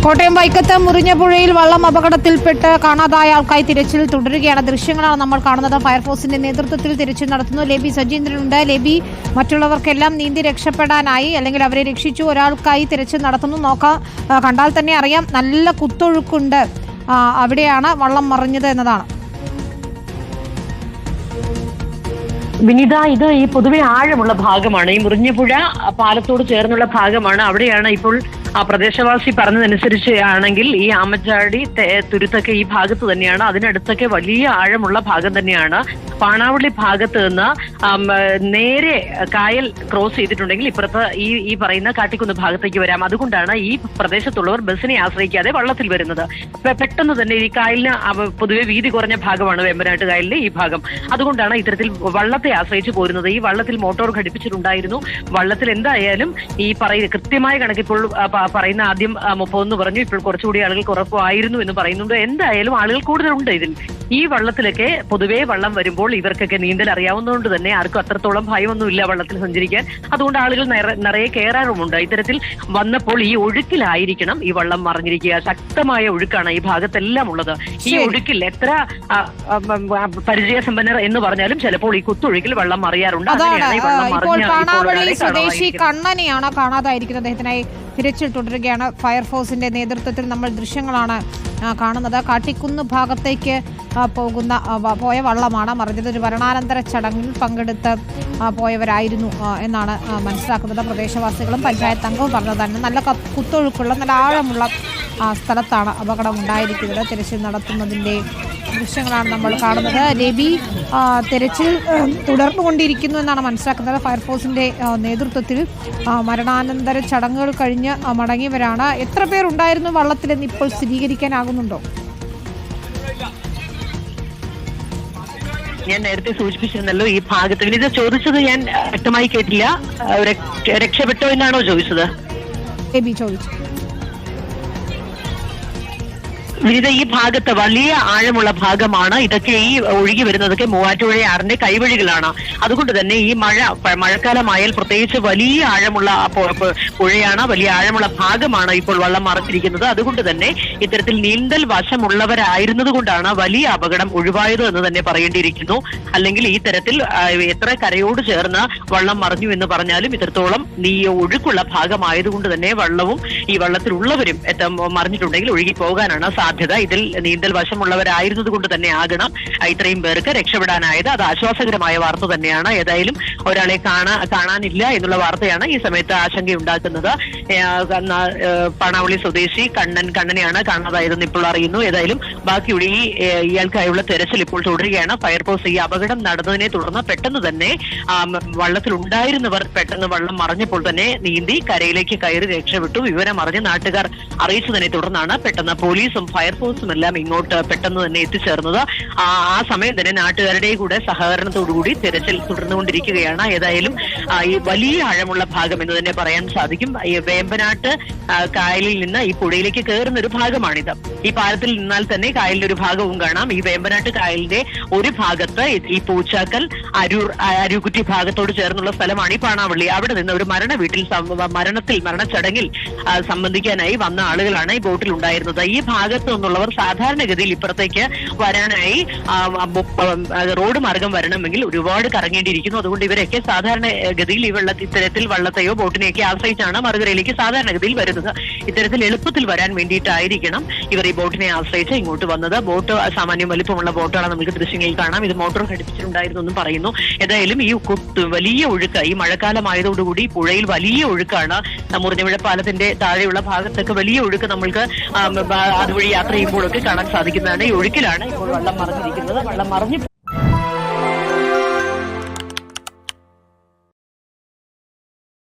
കോട്ടയം വൈക്കത്ത് മുറിഞ്ഞപുഴയിൽ വള്ളം അപകടത്തിൽപ്പെട്ട് കാണാതായ ആൾക്കായി തിരച്ചിൽ തുടരുകയാണ്. ദൃശ്യങ്ങളാണ് നമ്മൾ കാണുന്നത്. ഫയർഫോഴ്സിന്റെ നേതൃത്വത്തിൽ തിരച്ചിൽ നടത്തുന്നു. ലേബി സജീന്ദ്രനുണ്ട്. ലേബി, മറ്റുള്ളവർക്കെല്ലാം നീന്തി രക്ഷപ്പെടാനായി അല്ലെങ്കിൽ അവരെ രക്ഷിച്ചു. ഒരാൾക്കായി തിരച്ചിൽ നടത്തുന്നു. കണ്ടാൽ തന്നെ അറിയാം, നല്ല കുത്തൊഴുക്കുണ്ട്. അവിടെയാണ് വള്ളം മറിഞ്ഞത് എന്നതാണ്. വിനിത, ഇത് ഈ പൊതുവെ ആഴമുള്ള ഭാഗമാണ്. ഈ മുറിഞ്ഞപുഴ പാലത്തോട് ചേർന്നുള്ള ഭാഗമാണ്. അവിടെയാണ് ഇപ്പോൾ ആ പ്രദേശവാസി പറഞ്ഞതനുസരിച്ച് ആണെങ്കിൽ ഈ ആമച്ചാടി തുരുത്തൊക്കെ ഈ ഭാഗത്ത് തന്നെയാണ്. അതിനടുത്തൊക്കെ വലിയ ആഴമുള്ള ഭാഗം തന്നെയാണ്. പാണാവള്ളി ഭാഗത്ത് നിന്ന് നേരെ കായൽ ക്രോസ് ചെയ്തിട്ടുണ്ടെങ്കിൽ ഇപ്പുറത്ത് ഈ പറയുന്ന കാട്ടിക്കുന്ന് ഭാഗത്തേക്ക് വരാം. അതുകൊണ്ടാണ് ഈ പ്രദേശത്തുള്ളവർ ബസ്സിനെ ആശ്രയിക്കാതെ വള്ളത്തിൽ വരുന്നത്. പെട്ടെന്ന് തന്നെ ഈ കായലിന് പൊതുവെ വീതി കുറഞ്ഞ ഭാഗമാണ് വേമ്പനാട്ട് കായലിന്റെ ഈ ഭാഗം. അതുകൊണ്ടാണ് ഇത്തരത്തിൽ വള്ളത്തെ ആശ്രയിച്ച് പോരുന്നത്. ഈ വള്ളത്തിൽ മോട്ടോർ ഘടിപ്പിച്ചിട്ടുണ്ടായിരുന്നു. വള്ളത്തിൽ എന്തായാലും ഈ കൃത്യമായ കണക്കിപ്പോൾ പറയുന്ന ആദ്യം 30 പറഞ്ഞു, ഇപ്പോൾ കുറച്ചുകൂടി ആളുകൾ കുറവായിരുന്നു എന്ന് പറയുന്നുണ്ട്. എന്തായാലും ആളുകൾ കൂടുതലുണ്ട് ഇതിൽ. ഈ വള്ളത്തിലൊക്കെ പൊതുവേ വള്ളം വരുമ്പോൾ ഇവർക്കൊക്കെ നീന്തൽ അറിയാവുന്നതുകൊണ്ട് തന്നെ ആർക്കും അത്രത്തോളം ഭയമൊന്നുമില്ല വള്ളത്തിൽ സഞ്ചരിക്കാൻ. അതുകൊണ്ട് ആളുകൾ നിറയെ കയറാറുമുണ്ട്. ഇത്തരത്തിൽ വന്നപ്പോൾ ഈ ഒഴുക്കിലായിരിക്കണം ഈ വള്ളം മറിഞ്ഞിരിക്കുക. ശക്തമായ ഒഴുക്കാണ് ഈ ഭാഗത്തെല്ലാം ഉള്ളത്. ഈ ഒഴുക്കിൽ എത്ര പരിചയസമ്പന്നർ എന്ന് പറഞ്ഞാലും ചിലപ്പോൾ ഈ കുത്തൊഴുക്കിൽ വള്ളം മറിയാറുണ്ട്. സ്വദേശി കണ്ണനെയാണ് കാണാതായിരിക്കുന്നത്. അദ്ദേഹത്തിനായി തിരച്ചിൽ തുടരുകയാണ്. ഫയർഫോഴ്സിന്റെ നേതൃത്വത്തിൽ നമ്മൾ ദൃശ്യങ്ങളാണ് കാണുന്നത്. കാട്ടിക്കുന്ന് ഭാഗത്തേക്ക് പോയ വള്ളമാണ് മറിഞ്ഞത്. ഒരു മരണാനന്തര ചടങ്ങിൽ പങ്കെടുത്ത് പോയവരായിരുന്നു എന്നാണ് മനസ്സിലാക്കുന്നത്. പ്രദേശവാസികളും പഞ്ചായത്ത് അംഗവും പറഞ്ഞതാണ്. നല്ല കുത്തൊഴുക്കുള്ള നല്ല ആഴമുള്ള സ്ഥലത്താണ് അപകടം ഉണ്ടായിരിക്കുന്നത്. തിരച്ചിൽ നടത്തുന്നതിൻ്റെ ദൃശ്യങ്ങളാണ് നമ്മൾ കാണുന്നത്. ലേബി, തിരച്ചിൽ തുടർന്നുകൊണ്ടിരിക്കുന്നു എന്നാണ് മനസ്സിലാക്കുന്നത്. ഫയർഫോഴ്സിന്റെ നേതൃത്വത്തിൽ മരണാനന്തര ചടങ്ങുകൾ കഴിഞ്ഞ് മടങ്ങിയവരാണ്. എത്ര പേർ ഉണ്ടായിരുന്നു വള്ളത്തിലെന്ന് ഇപ്പോൾ സ്ഥിരീകരിക്കാനാകുന്നുണ്ടോ? ഞാൻ നേരത്തെ സൂചിപ്പിച്ചിരുന്നല്ലോ ഈ ഭാഗത്ത്. ഇത് ചോദിച്ചത് ഞാൻ വ്യക്തമായി കേട്ടില്ല. രക്ഷപ്പെട്ടോ എന്നാണോ ചോദിച്ചത്? ലേബി ചോദിച്ചു. വിനിത, ഈ ഭാഗത്ത് വലിയ ആഴമുള്ള ഭാഗമാണ്. ഇതൊക്കെ ഈ ഒഴുകി വരുന്നതൊക്കെ മൂവാറ്റുപുഴയാറിന്റെ കൈവഴികളാണ്. അതുകൊണ്ട് തന്നെ ഈ മഴക്കാലമായാൽ പ്രത്യേകിച്ച് വലിയ ആഴമുള്ള പുഴയാണ്, വലിയ ആഴമുള്ള ഭാഗമാണ് ഇപ്പോൾ വള്ളം മറിഞ്ഞിരിക്കുന്നത്. അതുകൊണ്ട് തന്നെ ഇത്തരത്തിൽ നീന്തൽ വശമുള്ളവരായിരുന്നത് കൊണ്ടാണ് വലിയ അപകടം ഒഴിവായത് എന്ന് തന്നെ പറയേണ്ടിയിരിക്കുന്നു. അല്ലെങ്കിൽ ഈ തരത്തിൽ എത്ര കരയോട് ചേർന്ന് വള്ളം മറിഞ്ഞു എന്ന് പറഞ്ഞാലും ഇത്രത്തോളം ഒഴുക്കുള്ള ഭാഗമായതുകൊണ്ട് തന്നെ വള്ളവും ഈ വള്ളത്തിലുള്ളവരും മറിഞ്ഞിട്ടുണ്ടെങ്കിൽ ഒഴുകി പോകാനാണ് സാധ്യത. ഇതിൽ നീന്തൽ വശമുള്ളവരായിരുന്നത് കൊണ്ട് തന്നെ ആകണം ഇത്രയും പേർക്ക് രക്ഷപ്പെടാനായത്. അത് ആശ്വാസകരമായ വാർത്ത തന്നെയാണ്. ഏതായാലും ഒരാളെ കാണാനില്ല എന്നുള്ള വാർത്തയാണ് ഈ സമയത്ത് ആശങ്കയുണ്ടാക്കുന്നത്. പാണാവള്ളി സ്വദേശി കണ്ണനെയാണ് കാണാതായതെന്ന് ഇപ്പോൾ അറിയുന്നു. ഏതായാലും ബാക്കിയുള്ള ഇയാൾക്കായുള്ള തെരച്ചിൽ ഇപ്പോൾ തുടരുകയാണ്. ഫയർഫോഴ്സ് ഈ അപകടം നടന്നതിനെ തുടർന്ന് പെട്ടെന്ന് തന്നെ വള്ളത്തിലുണ്ടായിരുന്നവർ പെട്ടെന്ന് വള്ളം മറിഞ്ഞപ്പോൾ തന്നെ നീന്തി കരയിലേക്ക് കയറി രക്ഷപ്പെട്ടു. വിവരം അറിഞ്ഞ് നാട്ടുകാർ അറിയിച്ചതിനെ തുടർന്നാണ് പെട്ടെന്ന് പോലീസും ഫയർഫോഴ്സും എല്ലാം ഇങ്ങോട്ട് പെട്ടെന്ന് തന്നെ എത്തിച്ചേർന്നത്. ആ സമയം തന്നെ നാട്ടുകാരുടെ കൂടെ സഹകരണത്തോടുകൂടി തിരച്ചിൽ തുടർന്നുകൊണ്ടിരിക്കുകയാണ്. ഏതായാലും ഈ വലിയ ആഴമുള്ള ഭാഗം എന്ന് തന്നെ പറയാൻ സാധിക്കും. ഈ വേമ്പനാട്ട് കായലിൽ നിന്ന് ഈ പുഴയിലേക്ക് കയറുന്ന ഒരു ഭാഗമാണിത്. ഈ പാലത്തിൽ നിന്നാൽ തന്നെ കായലിന്റെ ഒരു ഭാഗവും കാണാം. ഈ വേമ്പനാട്ട് കായലിന്റെ ഒരു ഭാഗത്ത് ഈ പൂച്ചാക്കൽ അരൂക്കുറ്റി ഭാഗത്തോട് ചേർന്നുള്ള സ്ഥലമാണ് ഈ പാണാവള്ളി. അവിടെ നിന്ന് ഒരു മരണച്ചടങ്ങിൽ സംബന്ധിക്കാനായി വന്ന ആളുകളാണ് ഈ ബോട്ടിൽ ഉണ്ടായിരുന്നത്. ഈ ഭാഗത്ത് നിന്നുള്ളവർ സാധാരണഗതിയിൽ ഇപ്പുറത്തേക്ക് വരാനായി റോഡ് മാർഗം വരണമെങ്കിൽ ഒരുപാട് കറങ്ങേണ്ടിയിരിക്കുന്നു. അതുകൊണ്ട് ഇവരൊക്കെ സാധാരണഗതിയിൽ ഈ ഇത്തരത്തിൽ വള്ളത്തെയോ ബോട്ടിനെയൊക്കെ ആശ്രയിച്ചാണ് മറുകരയിലേക്ക് സാധാരണഗതിയിൽ വരുന്നത്. ഇത്തരത്തിൽ എളുപ്പത്തിൽ വരാൻ വേണ്ടിയിട്ടായിരിക്കണം ഇവർ ഈ ബോട്ടിനെ ആശ്രയിച്ച് ഇങ്ങോട്ട് വന്നത്. ബോട്ട് സാമാന്യം വലിപ്പമുള്ള ബോട്ടാണ്, നമുക്ക് ദൃശ്യങ്ങളിൽ കാണാം. ഇത് മോട്ടോർ ഘടിപ്പിച്ചിട്ടുണ്ടായിരുന്നു എന്നും പറയുന്നു. ഏതായാലും ഈ വലിയ ഒഴുക്ക്, ഈ മഴക്കാലമായതോടുകൂടി പുഴയിൽ വലിയ ഒഴുക്കാണ്. മുറിഞ്ഞപുഴ പാലത്തിന്റെ താഴെയുള്ള ഭാഗത്തൊക്കെ വലിയ ഒഴുക്ക് നമ്മൾക്ക് അതുവഴി യാത്ര ചെയ്യുമ്പോഴൊക്കെ കാണാൻ സാധിക്കുന്നതാണ്. ഈ ഒഴുക്കിലാണ് ഇപ്പോൾ വള്ളം മറിഞ്ഞിരിക്കുന്നത്. വള്ളം മറിഞ്ഞ്